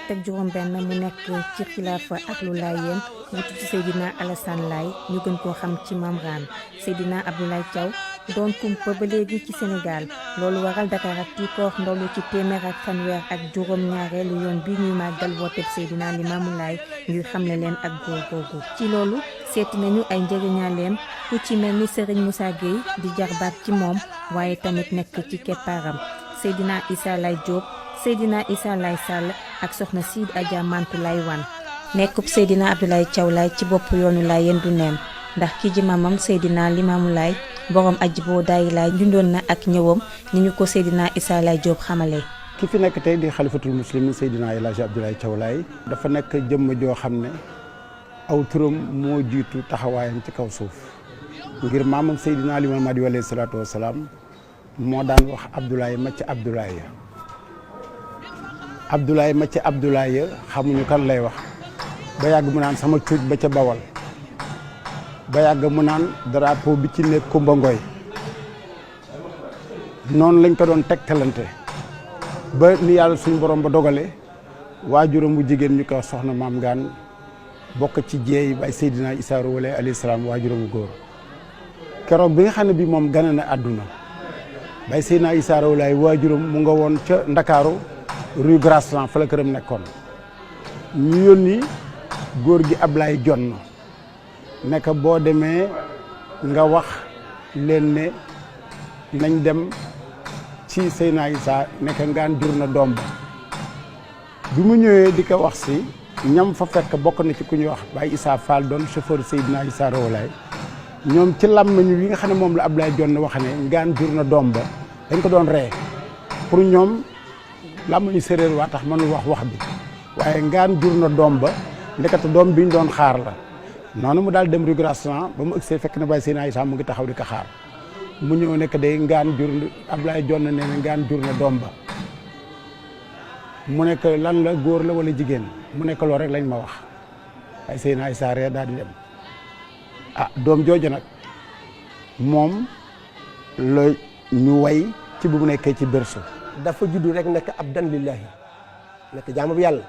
ak juróom-benn mu nekk ci xilaafa ak lu Laayeen wutu ci Seydina Alassane Laye ñu gën koo xam ci Mame Rane. Seydina Abdoulaye Thiaw doon kumpa ba léegi ci Sénégal loolu waral Dakaractu koox ndolu ci téeméer ak fanweer ak juróom-ñaareelu yoon bi ñuy màggal wooteb Seydina Limamou Laye ngir xamle leen ak góor googu. ci loolu seeti nañu ay njëriñaaleem ku ci mel ni Serigne Moussa Gueye di jarbaat ci moom waaye tamit nekk ci keppaaram Seydina Issa Laye Diop Seydina Issa Laye Sall ak soxna Sidi Adja Mantou Laye Wane. nekkub Seydina Abdoulaye Thiaw Laye ci bopp yoonu Laayeen du neen ndax ki ji mamam Seydina Limamou Laye borom aji boo daayi Laye dundoon na ak ñëwam ni ñu ko Seydina Issa Laye Diop xamalee. ki fi nekk tey di xalifatul muslimin Seydina El Hadji Abdoulaye Thiaw Laye dafa nekk jëmm joo xam ne aw turam moo jiitu taxawaayam ci kaw suuf ngir maamam Seydina Limamou Mahdi alayhi salaatu wasalaam moo daan wax Abdoulaye ma ci Abdoulaye Abdoulaye ma ci Abdoulaye xamuñu kan lay wax ba yàgg mu naan sama cuuj ba ca Bawal ba yàgg mu naan drapeau bi ci nekk Kumba Ngoy noonu lañ ko doon tegtalante ba ni yàlla suñu borom ba dogale waajuram bu jigéen ñu ko soxna Maam Gaan bokk ci jeey bay Seydina Issa Rouhou Laye alayhi salaam waajuram bu góor keroog bi nga xam ne bi moom gane na àdduna bay Seydina Issa Rouhou Laye waajuram mu nga woon ca Ndakaaru rue Grasland fa la këram nekkoon ñu yónni góor gi Ablaye Jonn nekk boo demee nga wax leen ne nañ dem ci Seydina Issa nekk ngaan jur na doom ba bi mu ñëwee di ko wax si ñam fa fekk bokk na ci ku ñuy wax Baye Issa Fall doon chauffeur Seydina Issa Rouhou Laye ñoom ci làmmiñ wi nga xam ne moom la Ablaye Jonn wax ne ngaan jur na doom ba dañ ko doon ree pour ñoom làmmiñu séréer waa tax mënul wax bi waaye ngaan jur na doom ba ndekete doom bi ñu doon xaar la noonu mu daal dem rue Grasland ba mu ëgsee fekk na Baye Seydina Issa mu ngi taxaw di ko xaar mu ñëw nekk day ngaan jur Ablaye Jonn nee na ngaan jur na doom ba mu nekk lan la góor la wala jigéen mu nekk loolu rek lañ ma wax Baye Seydina Issa ree daal di dem doom jooju nag moom la ñu way ci bu mu nekkee ci berceau dafa juddu rek nekk abdan lillahi nekk jaamu bi yàlla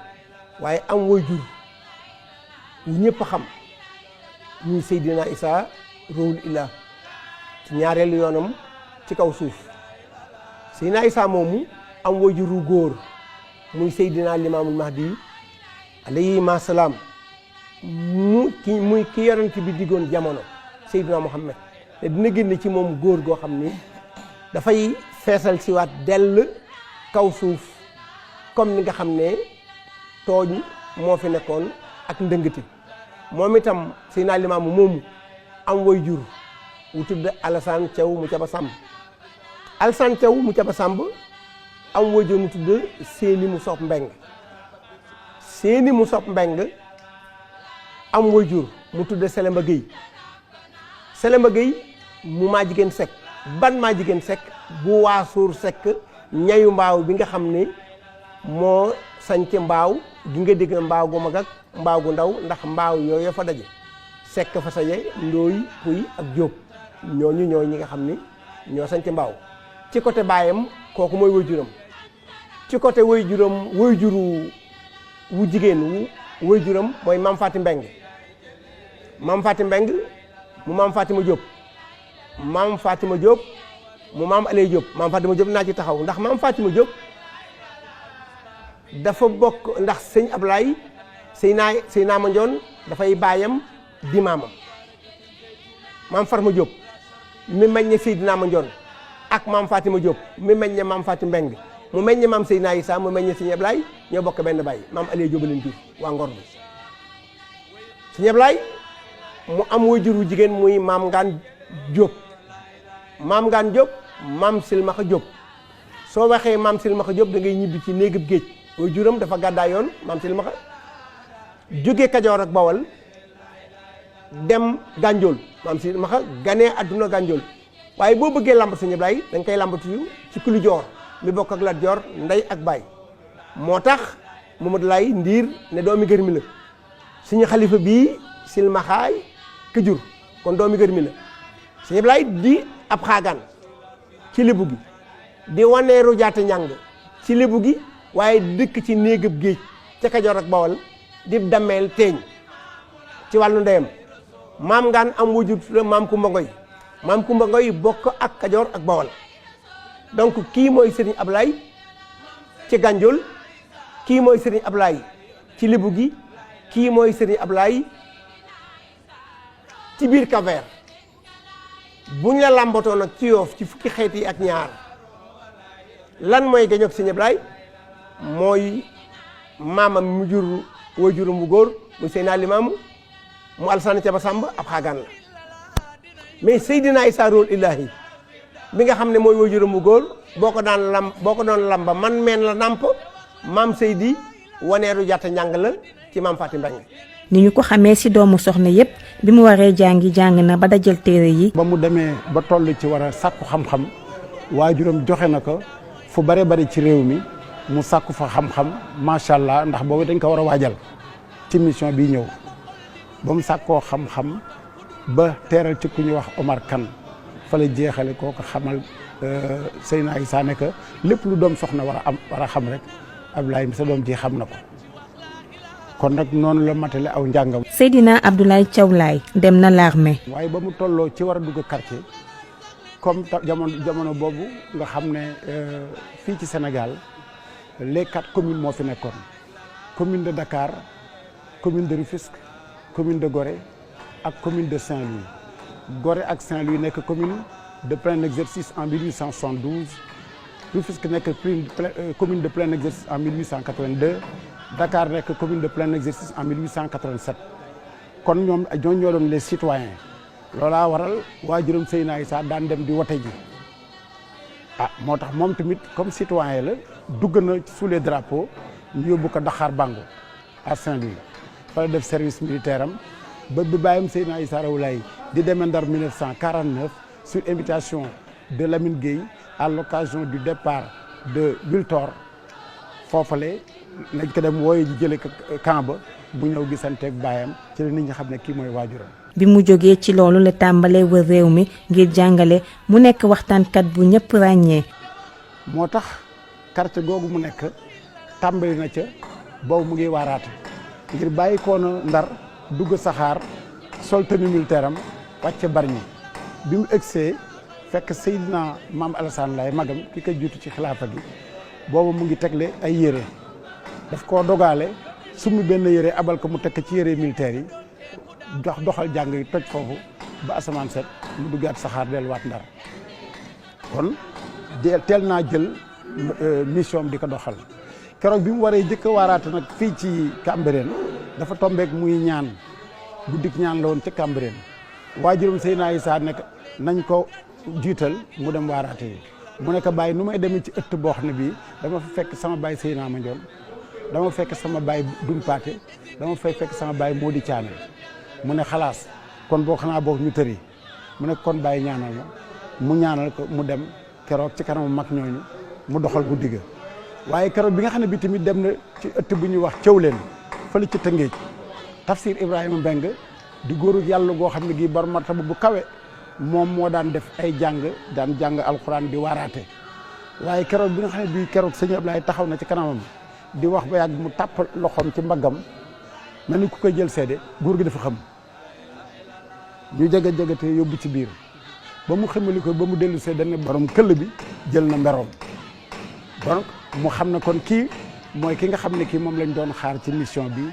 waaye am way jur wu ñëpp xam muy Seydina Issa Rouhou Laye ci ñaareelu yoonam ci kaw suuf Seydina Issa moomu am way jur wu góor muy Seydina Limamou Mahdi alayhi salaam muy ki yonent bi diggoon jamono Seydina Muhammad te dina génne ci moom góor goo xam ni dafay feesal si waat dell kaw suuf comme ni nga xam ne tooñ moo fi nekkoon ak ndëngati moom itam Seydina Limamou moomu am way jur wu tudd Alassane Thiaw mu caba Samb Alassane Thiaw mu caba Samb am way jur mu tudd Séni mu sopp Mbeng Séni mu sopp Mbeng am way jur mu tudd Selemba Gueye Selemba Gueye mu maa jigéen sekk ban maa jigéen sekk bu waasuur sekk ñayu mbaaw bi nga xam ne moo sañc mbaaw gi nga dégg mbaaw gu mag ak mbaaw gu ndaw ndax mbaaw yooyu fa daje sekk fa saje ndooy puy ak jóob ñooñu ñooy ñi nga xam ni ñoo sañc mbaaw ci côté baayam kooku mooy way juram ci côté way juram way juru wu jigéen wu way juram mooy Maam Faati Mbeng Maam Faati Mbeng mu Maam Fatima Diop Maam Fatima Diop mu Maam Aley Diop Maam Fatima Diop naa ci taxaw ndax Maam Fatima Diop dafa bokk ndax sëñ Ablaye Seydina Mandione dafay baayam di maamam Maam Farma Diop mi meññe Seydina Mandione ak Maam Fatima Diop mi meññe Maam Faati Mbeng mu meññe Maam Seydina Issa mu meññe sëñ Ablaye ñoo bokk benn baay Maam Aley Diop leen jur waa Ngor bi sëñ Ablaye mu am waajur wu jigéen muy Maam Ngaan Diop Maam Ngaan Diop Maam Silmaxa Diop soo waxee Maam Silmaxa Diop da ngay ñibbi ci néegub géej waajuram dafa gàddaayoon Maam Silmaxa jóge Kajoor ak Bawol dem Gànjool Maam Silmaxa ganee àdduna Gànjool waaye boo bëggee lamb sëñ Ablaye da nga koy lambatu ci Kulu Joor mi bokk ak Lat Joor ndey ak baay moo tax Mamadou Laye Ndiir ne doomi gër mi la suñu xalifa bii silmaxaay ka jur kon doomi gër mi la sëñ Ablaye di ab xaagaan ci lébu gi di waneeru jaata ñàng ci lébu gi waaye dëkk ci néegab géej ca Kajoor ak Bawol di dammeel teeñ ci wàllu ndeyam maam Ngaan am wujur maam Kumba Ngoy maam Kumba Ngoy bokk ak Kajoor ak Bawol donc kii mooy Serigne Ablaye ci Gandiol kii mooy Serigne Ablaye ci Lebu gi kii mooy Serigne Ablaye ci biir Cap-Vert buñ la làmbatoo nag ci Yoof ci fukki xeet yi ak ñaar lan mooy gañoog Serigne Ablaye mooy maamam mu jur waajuram bu góor muy Seydina Limaamu mu Alsaan Caba Sàmb ab xaagaan la mais Seydina Issa Rouhul Ilahi bi nga xam ne mooy waajuram bu góor boo ko doon lamba man meen la nàmp maam Seydi waneeru jatta njàng la ci maam Fatim Mbeng ni ñu ko xamee ci doomu soxna yépp bi mu waree jàngi jàng na ba dajal téere yi. ba mu demee ba toll ci war a sàkku xam-xam waajuram joxe na ko fu bare bari ci réew mi mu sàkku fa xam-xam macha allah ndax boobu dañ ko war a waajal ci mission bi ñëw ba mu sàkkoo xam-xam ba teeral ci ku ñuy wax Omar Kane fa la jeexale koo ko xamal Seydina Issa ne que lépp lu doom soxna war a xam rek Abdoulaye mi sa doom ji xam na ko kon nag noonu la matale aw njàngam. Seydina Abdoulaye Thiaw Laye dem na l'armée. waaye ba mu tolloo ci war a dugg quartier comme jamono boobu nga xam ne fii ci Sénégal les 4 communes moo fi nekkoon commune de Dakar commune de Rufisque commune de Gorée ak commune de Saint-Louis Gorée ak Saint-Louis nekk commune de plein exercice en 1872 Rufisque nekk commune de plein exercice en 1882 Dakar nekk commune de plein exercice en 1887 kon ñoom ñoo doon les citoyens loolaa waral waajuram Seydina Issa daan dem di wote ji moo tax moom tamit comme citoyen la dugg na sous les drapeaux ñu yóbbu ko Daxaar Bango à Saint-Louis fa la def service militaire am ba bi bàyyam Seydina Issa Rouhou Laye di demee Ndar 1949 sur invitation de Lamine Gueye à l'occasion du départ de Wiltor foofale nañ ko dem wooye ji jële camp ba bu ñëw gisanteeg baayam ci la nit ñi xam ne kii mooy waajuram. bi mu jógee ci loolu la tàmbalee wër réew mi ngir jàngale mu nekk waxtaankat bu ñëpp ràññee. moo tax quartier googu mu nekk tàmbali na ca boobu mu ngi waaraate ngir bàyyi ko na Ndar dugg saxaar sol tenue militaire am wàcce Bargny bi mu egsee fekk Seydina Maam Alassane Laye magam ki ko jiitu ci xilaafa gi boobu mu ngi tegle ay yére daf koo dogaale summi benn yére abal ko mu tekk ci yére militaire yi doxal jàng yi toj foofu ba asamaan set mu duggaat saxaar delluwaat Ndar kon teel naa jël mission di ko doxal keroog bi mu waree jëkk a waaraate nag fii ci Cambérène dafa tombeek muy ñaan guddik ñaan la woon ca Cambérène waajuram Seydina Issa nekk nañ ko jiital mu dem waaraate yi mu nekk bàyyi nu may demee ci ëtt boo xam ne bii dama fa fekk sama baay Seydina Mandione dama fekk sama baay Dumpaate dama fay fekk sama baay Mody Thiané mu ne xalaas kon boo xanaa boog ñu tëri mu ne kon bàyyi ñaanal ma mu ñaanal ko mu dem keroog ci kanamu mag ñooñu mu doxal guddi ga waaye keroog bi nga xam ne bi tamit dem na ci ëtt bu ñuy wax Thiawlène fële ci Tëngéej Tafsir Ibrahima Mbeng di góoru yàlla goo xam ne gii bar martaba bu kawe moom moo daan def ay daan jàng alxuraan di waaraate waaye keroog bi nga xam ne bii keroog sëñ Ablaye taxaw na ci kanamam di wax ba yàgg mu tàpp loxoom ci mbaggam mel ni ku koy jël seede góor gi dafa xam ñu jege-jegete yóbbu ci biir ba mu xamali ko ba mu dellu see dana borom këll bi jël na mberoom donc mu xam ne kon kii mooy ki nga xam ne kii moom lañ doon xaar ci mission bi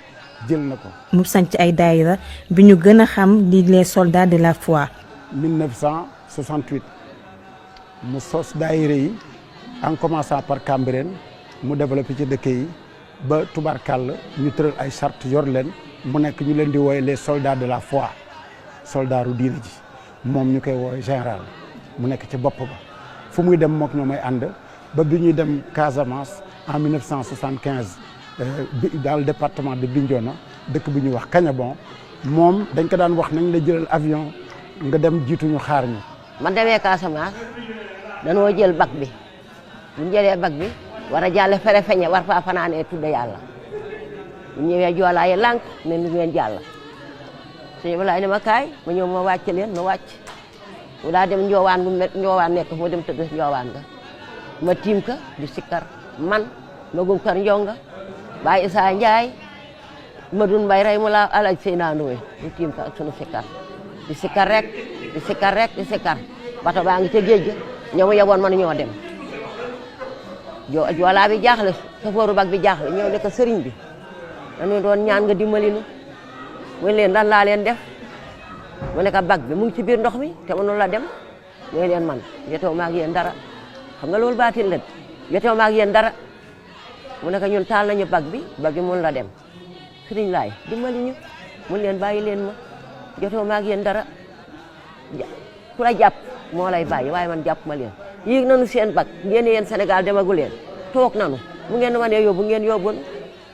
jël na ko. mu sanc ay daayira bi ñu gën a xam di les soldats de la foi. 1968 mu sos daayira yi en commençant par Cambérène mu développé ci dëkk yi ba tubarkàll ñu tëral ay charte yor leen mu nekk ñu leen di wooye les soldats de la foi soldaaru diine ji moom ñu koy wooye général mu nekk ci bopp ba fu muy dem mook ñoo may ànd ba bi ñuy dem Casamance en 1975 dans le département de Bignona dëkk bi ñuy wax Kagnabon moom dañ ko daan wax nañ la jëlal avion nga dem jiituñu xaar ñu. man demee Casamance danoo jël bac bi bu ñu jëlee bac bi war a jàll fere feñe war faa fanaanee tudde yàlla bu ñëwee joolaaye lànk ne lu ngeen jàll sëñ Ablaye ne ma kaay ma ñëw ma wàcc leen ma wàcc mu daa dem njoowaan bu njoowaan nekk ma dem tëdd njoowaan nga ma tiim ka di sikkar man ma gum kar njonga Baye Issa Ndiaye Madoune Mbaye rey mu la alaj Seyna Ndoye ñu tiim ko ak sunu sikkar di sikkar rek di sikkar rek di sikkar bato baa ngi ca géej ga ñoom yeboon mën ñoo dem joolaa bi jaaxle safooru bag bi jaaxle ñëw ne ko sëriñ bi dañu doon ñaan nga dimbali nu mu leen lan laa leen def mu ne ko bag bi mu ngi ci biir ndox mi te mënu la dem mu leen man jotewu ma ak yéen dara xam nga loolu baatin la jotewu ma ak yéen dara mu ne ko ñun taal nañu bag bi mënu la dem sëriñ laay dimbali ñu mun leen bàyyi leen ma jotewu ma ak yéen dara ku la jàpp moo lay bàyyi waaye man jàpp ma leen yéeg nañu seen bag ngeen yéen Sénégal demagu leen toog nañu mu ngeen wanee yóbbu ngeen yóbbu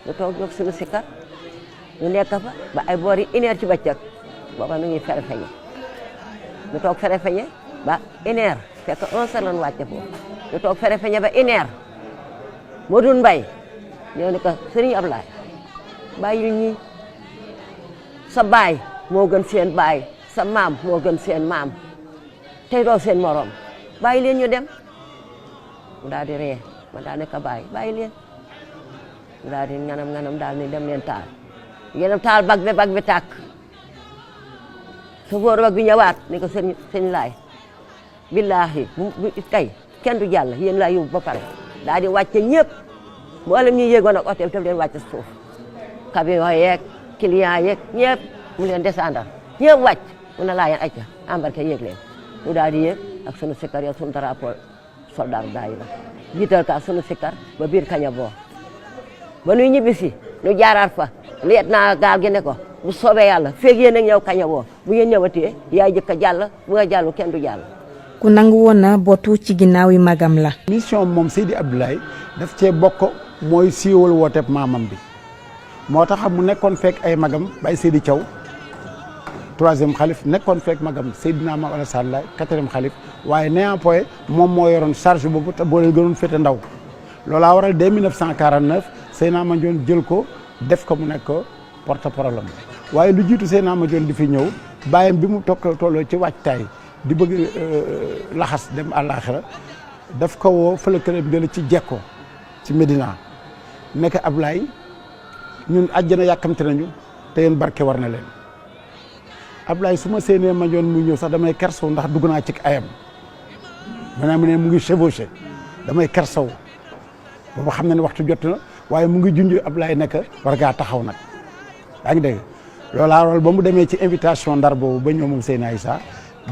ñu toog jóg suñu sikkar ñu nekk fa ba ay boori 1 heure ci bëccëg booba nu ngi fere feñe ñu toog fere feñe ba 1 heure fekk 11 heures lañu wàcce foofu ñu toog fere feñe ba 1 heure Madoune Mbaye ñëw ne ko Sëriñ Ablaye bàyyi ñi sa baay moo gën seen baay sa maam moo gën seen maam tey doo seen morom bàyyi leen ñu dem mu daal di ree ma daal ne ko bàyyi leen mu daal di nganam daal ni dem leen taal ngeen taal bag bi tàkk su boor bag bi ñëwaat ni ko sëñ laay billaahi kay kenn du jàll yéen laa yóbbu ba pare daal di wàcce ñëpp mboolem ñi yéegoon ak hôtel tam leen wàcce suuf camion yeeg client yeeg ñëpp mu leen descendre ñëpp wàcc mu ne laa yeen acca embarqué yéeg leen mu daal di yéeg ak sunu sikkar ya sunu drapeau soldat daayira jiital ka sunu sikkar ba biir kaña boo ba nuy ñibbisi nu jaaraat fa leet naa gaal gi ne ko bu soobee yàlla feeg yéen a ñëw kaña boo bu ngeen ñëwatee yaay jëkk a jàll bu nga jàllu kenn du jàll. ku nangu woon na bootu ci ginnaaw yi magam la. mission moom Seydi Abdoulaye daf cee bokk mooy siiwal wooteeb maamam bi moo tax mu nekkoon fekk ay magam Baye Seydi Thiaw 3e xalif nekkoon fekk magam Seydina Mame Alassane Laye 4e xalif waaye néant point moom moo yoroon charge boobu te boo leen gënoon féete ndaw loolaa waral dès 1949 Seydina Mandione jël ko def ko mu nekk porte-parole am waaye lu jiitu Seydina Mandione di fi ñëw bàyyam bi mu tolloo ci waajtaay di bëgg laxas dem àllaaxira daf ko woo fële këram gën ci jekko ci Médina nekk Ablaye ñun àjjana yàkkamte nañu te yéen barke war na leen Ablaye su ma séenee Mandione muy ñëw sax damay kersaw ndax dugg naa ci ayam maanaam mu ne mu ngi chevauché damay kersaw boobu xam na ne waxtu jot na waaye mu ngi junj Ablaye nekk war ngaa taxaw nag yaa ngi dégg loolaa waral ba mu demee ci invitation ndar boobu ba ñëw moom Seyna Issa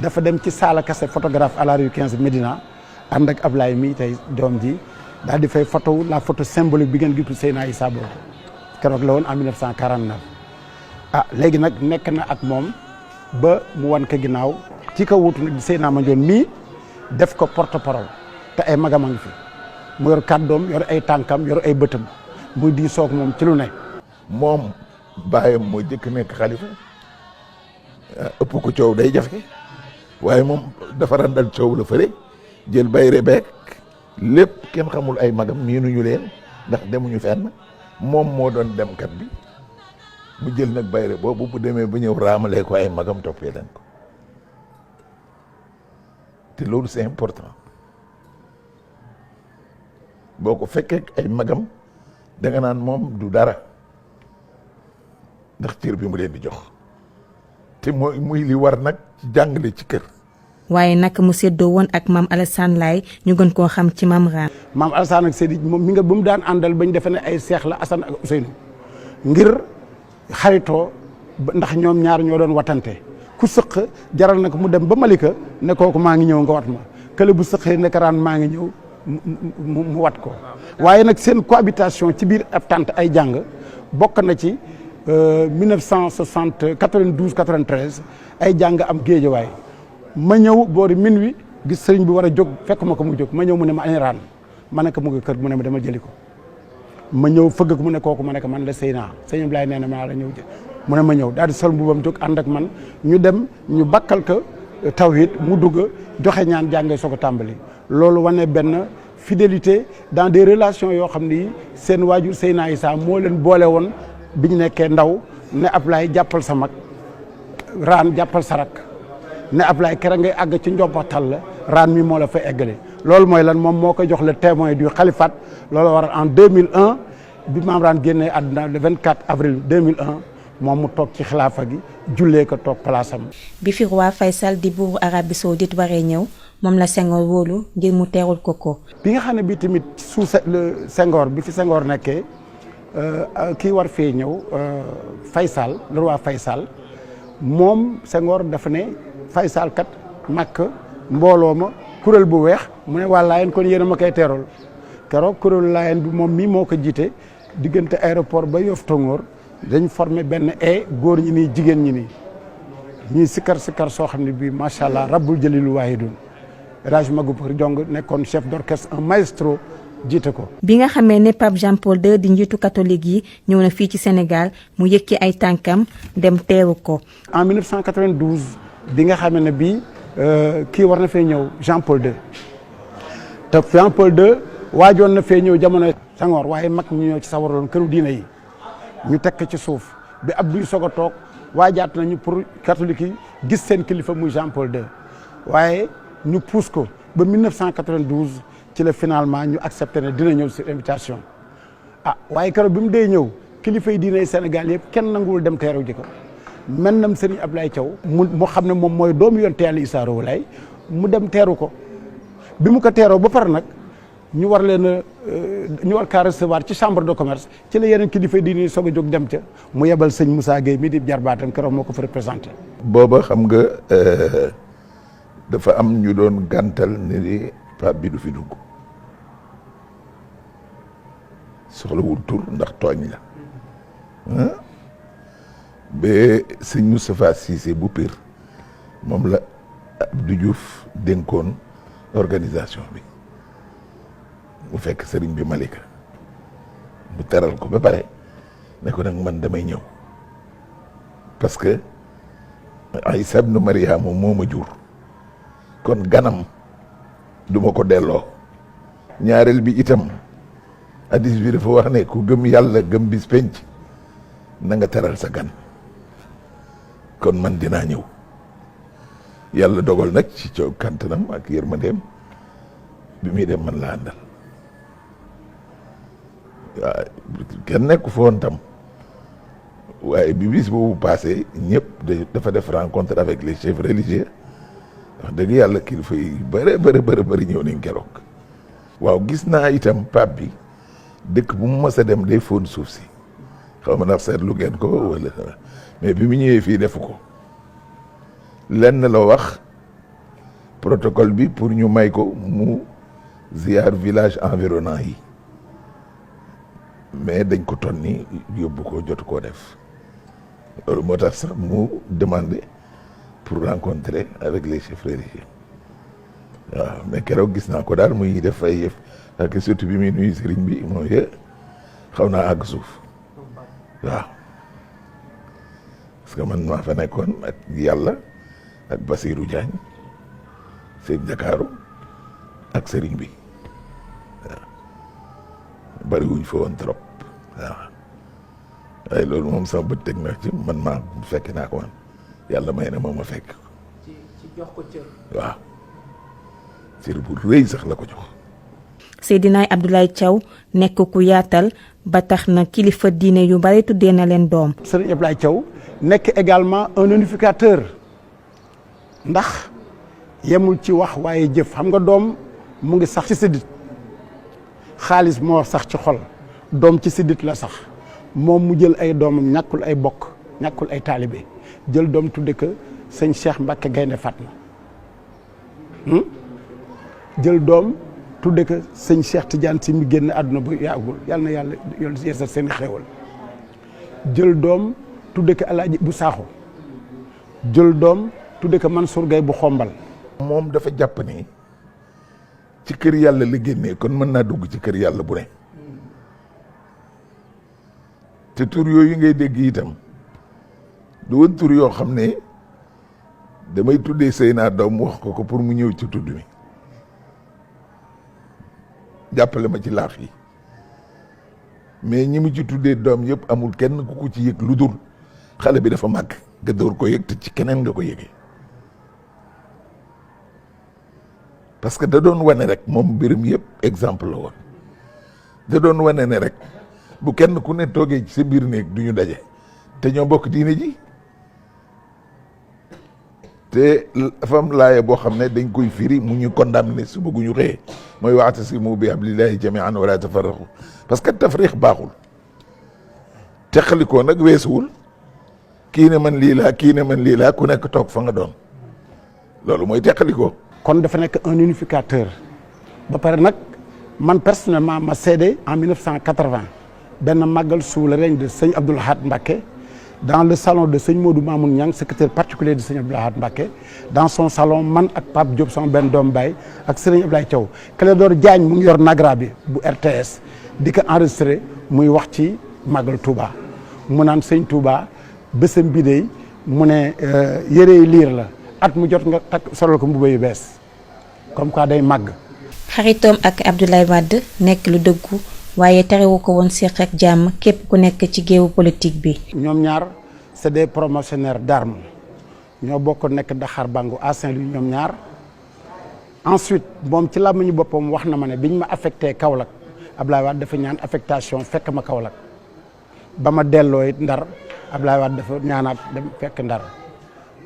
dafa dem ci Sala Kassé photographe à la rue 15 Médina ànd ak Ablaye mii tey doom ji daal di fay photo la photo symbolique bi ngeen gisul Seyna Issa boobu keroog la woon en 1949 léegi nag nekk na ak moom ba mu wan ko ginnaaw ci ka wuutu nag di Seydina Mandione mii def ko porte-parole te ay magam a ngi fi mu yor kàddoom yor ay tànkam yor ay bëtam muy di soog moom ci lu ne. moom baayam moo jëkk nekk xalifa ëpp ko coow day jafe waaye moom dafa randal coow la fële jël bayre beek lépp kenn xamul ay magam miinuñu leen ndax demuñu fenn moom moo doon demkat bi mu jël nag bayre boobu bu demee ba ñëw raamalee ko ay magam toppee leen ko te loolu c'est important boo ko fekkee ay magam da nga naan moom du dara ndax cër bi mu leen di jox te mooy muy li war nag ci jàngale ci kër. waaye nag mu séddoo woon ak Mame Alassane Laye ñu gën koo xam ci Mame Rane. Mame Alassane ak Seydi moom mi nga ba mu daan àndal bañ defe ne ay seex la Assane ak Ousseynou ngir xaritoo ndax ñoom ñaar ñoo doon watante ku sëq jaral na ko mu dem ba Malika ne kooku maa ngi ñëw nga wat ma kële bu sëqee nekk Rane maa ngi ñëw mu wat ko waaye nag seen cohabitation ci biir ab tante ay jàng bokk na ci 1960 92 93 ay jàng am géejawaay ma ñëw boori minuit gis sëriñ bi war a jóg fekk ma ko mu jóg ma ñëw mu ne ma añ Rane ma ne ko mu ngi kër mu ne ma dama jëli ko ma ñëw fëgg ko mu ne kooku ma ne ko man la Seyna sëñ Ablaye nee na maa la ñëw mu ne ma ñëw daal di sol mbubam jóg ànd ak man ñu dem ñu bakkal ko tawhid mu dugg joxe ñaan jàngee soo ko tàmbali loolu wane benn fidélité dans des relations yoo xam ni seen waajur Seyna Issa moo leen boole woon bi ñu nekkee ndaw ne Ablaye jàppal sa mag Rane jàppal sa rak ne Ablaye kere ngay àgg ci njombaxtal la Rane mi moo la fa eggale loolu mooy lan moom moo ko jox le témoin du xalifaat loolu waral en 2001 bi Maam Raan génnee àdduna le 24 avril 2001 moom mu toog ci xilaafa gi jullee ko toog place am. bi fi roi Faysal di buuru Arabie Saoudite waree ñëw moom la Senghor wóolu ngir mu teerul ko. bi nga xam ne bii tamit sous Senghor bi fi Senghor nekkee kii war fee ñëw Faysal le roi Faysal moom Senghor dafa ne Faysal kat Makka mbooloo ma kuréel bu weex mu ne waa Laayeen kon yéen a ma koy teerool keroog kuréelu Laayeen bi moom mii moo ko jiite diggante aéroport ba Yoff Tongoor dañ formé benn góor ñi nii jigéen ñi nii ñuy sikkar soo xam ne bii macha allah rabbul jalilu waahidun Raj Magou Jong nekkoon chef d'orchestre un maestro jiite ko. bi nga xamee ne Pape Jean-Paul II di njiitu catholique yi ñëw na fii ci Sénégal mu yëkki ay tànkam dem teeru ko. en 1992 bi nga xamee ne bii kii war na fee ñëw Jean-Paul II te Jean-Paul II waajoon na fee ñëw jamono Senghor waaye mag ñu ñëw ci sawaroon këru diine yi ñu tekk ci suuf bi Abdou soog a toog waajaat nañu pour catholique yi gis seen kilifa muy Jean-Paul II waaye ñu pousse ko ba 1992 ci la finalement ñu accepté ne dina ñëw sur invitation waaye keroog bi mu dee ñëw kilifa yi diine Sénégal yëpp kenn nanguwul dem teeru ji ko mel nam Serigne Ablaye Thiaw mu xam ne moom mooy doomu yonent Yàlla Issa Rouhou Laye mu dem teeru ko bi mu ko teeroo ba pare nag ñu war kaa recevoir ci chambre de commerce ci la yeneen kilifa yi diine soog a jóg dem ca mu yebal sëñ Moussa Gueye mi di jarbaatam keroog moo ko fa représenté. booba xam nga dafa am ñu doon gàntal ni Pape bi du fi dugg soxlawul tur ndax tooñ la ba sëñ Moustapha Cissé bu Pire moom la Abdou Diouf dénkoon organisation bi mu fekk sëriñ bi Malika mu teral ko ba pare ne ko nag man damay ñëw parce que Aïssa ibn Mariama moo ma jur kon ganam du ma ko delloo ñaareel bi itam hadis bi dafa wax ne ku gëm yàlla gëm bis penc na nga teral sa gan kon man dinaa ñëw yàlla dogal nag ci coow kantanam ak yërmandeem bi muy dem man la àndal waaw kenn nekku fa woon tam waaye bi bis boobu passé ñëpp dafa def rencontre avec les chefs religieux wax dëgg yàlla kilifa yi bëri ñëw nañ keroog waaw gis naa itam Pape bi dëkk bu mu mës a dem day fóon suuf si xaw ma ndax seetlu ngeen ko wala mais bi mu ñëwee fii defu ko lenn la wax protocole bi pour ñu may ko mu ziar village environnant yi mais dañ ko tonni yóbbu ko jotu koo def loolu moo tax sax mu demandé pour rencontrer avec les chefs religieux waaw mais keroog gis naa ko daal muy def ay yëf ak surtout bi muy nuyu sëriñ bi moom xaw naa àgg suuf waaw parce que man maa fa nekkoon ak yàlla ak Basirou Diagne sëñ Dakaaru ak sëriñ bi waaw bariwuñ fa woon trop waaw waaye loolu moom sama bët teg na ci man maa fekk naa ko man yàlla may na moom ma fekk ci jox ko cër. waaw cër bu rëy sax la ko jox. Seydina Abdoulaye Thiaw nekk ku yaatal ba tax na kilifa diine yu bari tuddee na leen doom. Serigne Abdoulaye Thiaw nekk également un unificateur ndax yemul ci wax waaye jëf xam nga doom mu ngi sax ci siddit xaalis moo sax ci xol doom ci siddit la sax moom mu jël ay doomam ñàkkul ay bokk ñàkkul ay taalibe jël doom tudde ko sëñ Cheikh Mbacke Gaynde Fatma jël doom tudde ko sëñ Cheikh Tidiane si mi génn àdduna bu yàggul yàlla na yàlla yeesal seen i xéewal jël doom tudde ko Alaaji bu Saaxo jël doom tudde ko Mansour Gaye bu Xombal. moom dafa jàpp ni ci kër yàlla la génnee kon mën naa dugg ci kër yàlla bu ne te tur yooyu ngay dégg itam du woon tur yoo xam ne damay tuddee sëy naa doom wax ko pour mu ñëw ci tudd mi jàppale ma ci laaf yi mais ñi mu ci tuddee doom yëpp amul kenn ku ko ci yëg lu dul xale bi dafa màgg nga door ko yëg te ci keneen nga ko yëgee parce que da doon wane rek moom mbirum yëpp exemple la woon da doon wane ne rek bu kenn ku ne toogee ci sa biir néeg du ñu daje te ñoo bokk diine ji te dafa am laaya boo xam ne dañ koy firi mu ñu condamné su bëgguñu xëyee mooy wa'tasimu bi hablillahi jami'an wala tafarraqu parce que tafriq baaxul teqalikoo nag weesuwul kii ne man lii laa kii ne man lii laa ku nekk toog fa nga doon loolu mooy teqalikoo. kon dafa nekk un unificateur ba pare nag man personnellement ma seede en 1980 benn màggal sous le règne de sëñ Abdoul Ahad Mbacké dans le salon de sëñ Modou Mamoun Niang secrétaire particulier de sëñ Abdoul Ahad Mbacké dans son salon man ak Pape Diop sama benn doom baay ak sëriñ Abdoulaye Thiaw Clédor Diagne mu ngi yor nagra bi bu RTS di ko enregistré muy wax ci màggal Touba mu naan sëñ Touba bésam bi dey mu ne yére yi liir la at mu jot nga takk solal ko mbuba yu bees comme quoi day màgg. xaritoom ak Abdoulaye Wade nekk lu dëggu waaye terewu ko woon séq ak jàmm képp ku nekk ci géewu politique bi. ñoom ñaar c'est des promotionnaires d'armes ñoo bokk nekk Daxar Bangu à Saint-Louis ñoom ñaar ensuite moom ci làmmiñu boppam wax na ma ne biñ ma affecté Kaolack Abdoulaye Wade dafa ñaan affectation fekk ma Kaolack ba ma delloo it Ndar Abdoulaye Wade dafa ñaanaat dem fekk Ndar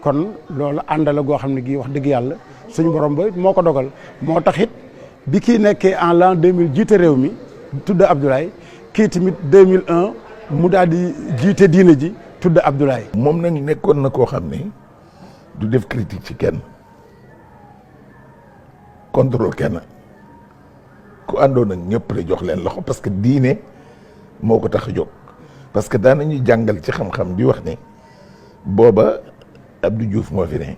kon loolu ànd la goo xam ne gii wax dëgg yàlla suñu borom ba moo ko dogal moo tax it bi kii nekkee en l'an 2000 jiite réew mi tudd Abdoulaye kii tamit 2001 mu daal di jiite diine ji tudd Abdoulaye. moom nag nekkoon na koo xam ni du def critique ci kenn contrôle kenn ku àndoon ak ñëpp la jox leen loxo parce que diine moo ko tax a jóg parce que daan nañu jàngal ci xam-xam di wax ne booba Abdou Diouf moo fi ne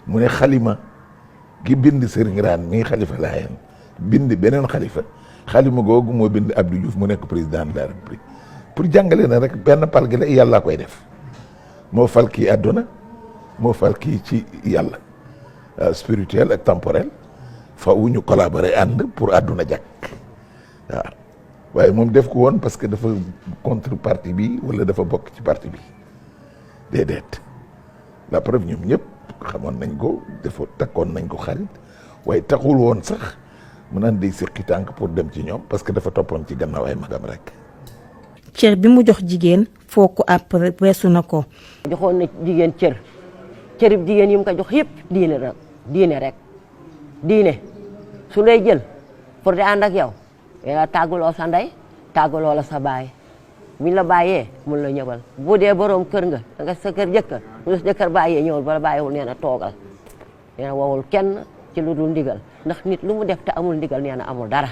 mu ne xalima ki bind Serigne Rane mi xalifa Laayeen bind beneen xalifa xalima googu moo bind Abdou Diouf mu nekk président de la République pour jàngale na rek benn pal gi la yàllaa koy def moo fal kii àdduna moo fal kii ci yàlla spirituel ak temporel fa wu ñu collaborer ànd pour àdduna jag waaw waaye moom def ko woon parce que dafa contre parti bi wala dafa bokk ci parti bi déedéet la preuve ñoom ñëpp xamoon nañ ko dafa takkoon nañ ko xarit waaye taxul woon sax mu naan day séqi tànk pour dem ci ñoom parce que dafa toppoon ci gannaaw ay magam rek. cër bi mu jox jigéen foo ko après weesu na ko. joxoon na jigéen cërib jigéen yi mu ko jox yëpp diine rek diine su lay jël pour di ànd ak yow yaa tàggaloo sa ndey tàggaloo la sa baay buñ la bàyyee mun la ñëwal bu dee borom kër nga nga sa kër jëkkër mu sa jëkkër bàyyee ñëwal bala bàyyiwul nee na toogal nee na wowul kenn ci lu dul ndigal ndax nit lu mu def te amul ndigal nee na amul dara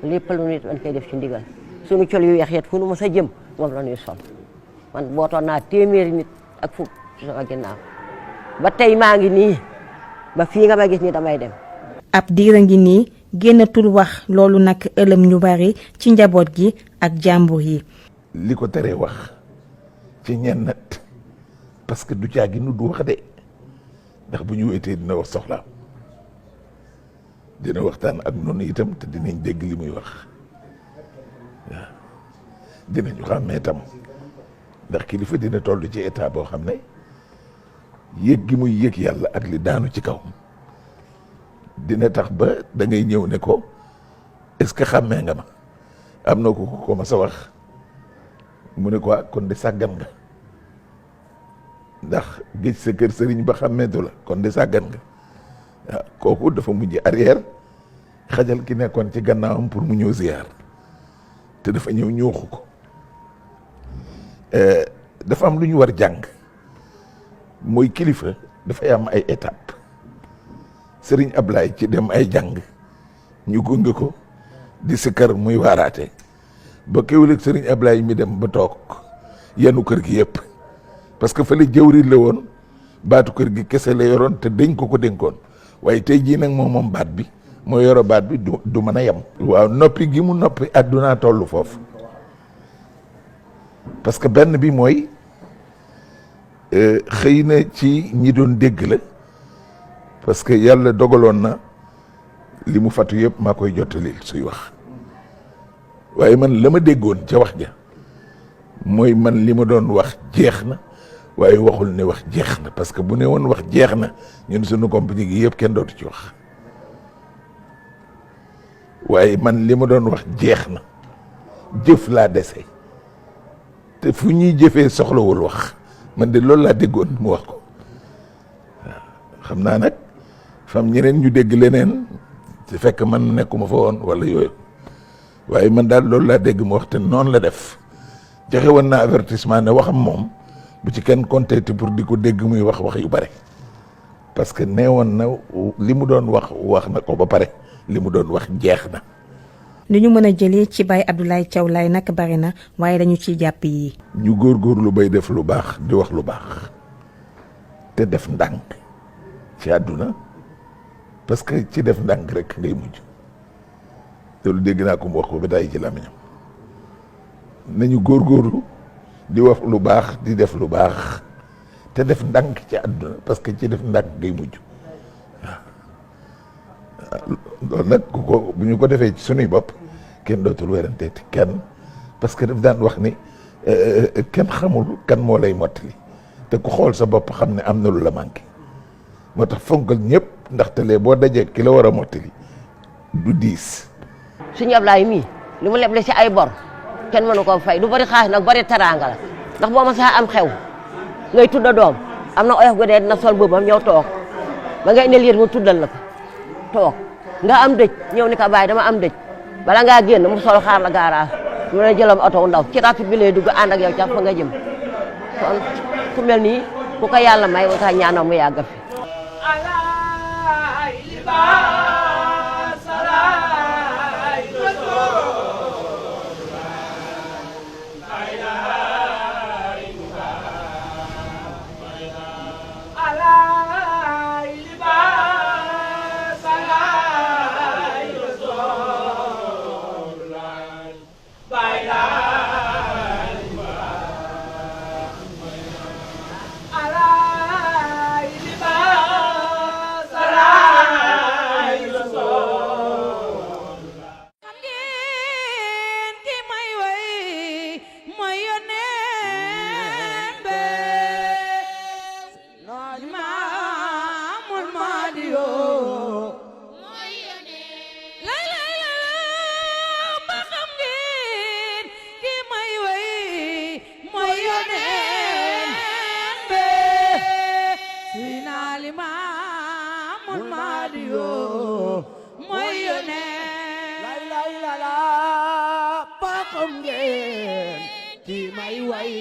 lépp lu nit dañ koy def ci ndigal suñu col yu weex yet fu nu ma sa jëm moom la ñuy sol man bootoon naa téeméeri nit ak fukk sama ginnaaw ba tey maa ngi nii ba fii nga ma gis ni damay dem. ab diira ngi nii génnatul wax loolu nag ëlëm ñu bari ci njaboot gi ak jàmbur yi. li ko teree wax ci ñenn nat parce que du caagi nu du wax de ndax bu ñu wéetee dina wax soxlaam dina waxtaan ak noonu itam te dinañ dégg li muy wax waaw dinañu xàmmee itam ndax kilifa dina toll ci état boo xam ne yëg gi muy yëg yàlla ak li daanu ci kaw dina tax ba da ngay ñëw ne ko est-ce que xàmmee nga ma am na ko ma sa wax mu ne ko kon de sàggan nga ndax géej sa kër sëriñ ba xàmmeetu la kon de sàggan nga waaw kooku dafa mujj arrière xajal ki nekkoon ci gannaawam pour mu ñëw ziyaar te dafa ñëw ñooxu ko dafa am lu ñu war jàng mooy kilifa dafay am ay étape sëriñ Ablaye ci dem ay jàng ñu gunge ko di sikkar muy waaraate ba kéwul ak sëriñ Ablaye mi dem ba toog yanu kër gi yëpp parce que fële jëwriñ la woon baatu kër gi kese la yoroon te dañ ko dénkoon waaye tey jii nag moom baat bi moo yoro baat bi du mën a yem. waaw noppi gi mu noppi àdduna tollu foofu parce que benn bi mooy xëy na ci ñi doon dégg la parce que yàlla dogaloon na li mu fatu yëpp maa koy jottalil suy wax waaye man la ma déggoon ca wax ja mooy man li ma doon wax jeex na waaye waxul ne wax jeex na parce que bu ne woon wax jeex na ñun suñu compagnie gi yëpp kenn dootu ci wax waaye man li ma doon wax jeex na jëf laa dese te fu ñuy jëfee soxlawul wax man de loolu laa déggoon mu wax ko waaw xam naa nag fam ñeneen ñu dégg leneen te fekk man nekkuma fa woon wala yooyu waaye man daal loolu laa dégg mu wax te noonu la def joxe woon naa avertissement ne waxam moom bu ci kenn compté pour di ko dégg muy wax yu bare parce que nee woon na li mu doon wax na ko ba pare li mu doon wax jeex na. li ñu mën a jëlee ci Baye Abdoulaye Thiaw Laye nag bari na waaye dañu ciy jàpp yi. ñu góorgóorlu bay def lu baax di wax lu baax te def ndànk ci àdduna parce que ci def ndànk rek ngay mujj loolu dégg naa ko mu wax ko ba tey ci làmmiñam nañu góorgóorlu di wax lu baax di def lu baax te def ndànk ci àdduna parce que ci def ndànk ngay mujj waaw loolu nag ku ko bu ñu ko defee ci sunuy bopp kenn dootul werante kenn parce que daf daan wax ni kenn xamul kan moo lay mottali te ku xool sa bopp xam ne am na lu la manqué moo tax fonkal ñëpp ndaxte lee boo dajee ki la war a mottali du diis. suñu Ablaye mii li mu leble si ay bor kenn mënu ko fay du bari xaalis nag bari teraanga la ndax boo ma saa am xew ngay tudda doom am na oyof gu dee dina sol boobam ñëw toog ba nga indil yéen mu tuddal la ko toog nga am dëj ñëw ni ko bàyyi dama am dëj bala ngaa génn mu sol xaar la gaaraas mu ne jëlam oto wu ndaw ci rapide bi lay dugg ànd ak yow ca fa nga jëm kon ku mel nii ku ko yàlla may wa ka ñaanal mu yàgg fi. Ba xam ngeen ki may way